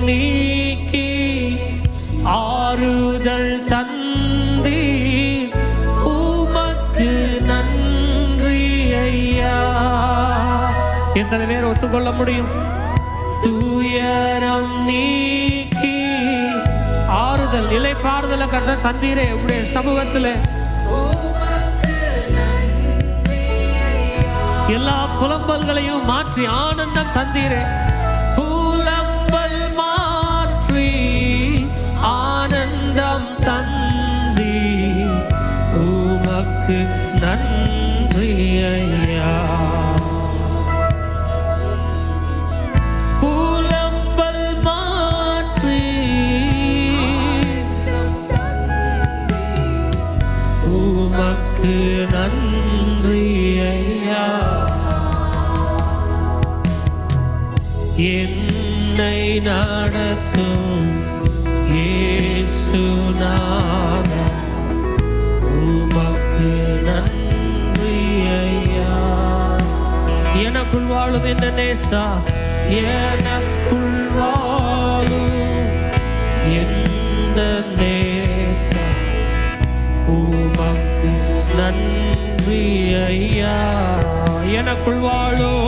நீக்கி ஆறுதல் தந்தீர், உமக்கு நன்றி ஐயா. எத்தனை பேர் ஒத்துக்கொள்ள முடியும்? துயரம் நீக்கி ஆறுதல் இளைப்பாறுதலை கண்ட தந்தீரே உடைய சமூகத்தில். எல்லா புலம்பல்களையும் மாற்றி ஆனந்தம் தந்தீரே. புலம்பல் மாற்றி ஆனந்தம் தந்தீ, உமக்கு நன்றி ஐயா. புலம்பல் மாற்றி உமக்கு நன்றி ஐயா. என்னை நடத்தும் இயேசுநாதா, உமக்கு நன்றி ஐயா. எனக்குள் வாழும் இந்த நேசா, எனக்குள் வாழும் இந்த நேசா, உமக்கு நன்றி ஐயா. எனக்குள் வாழும்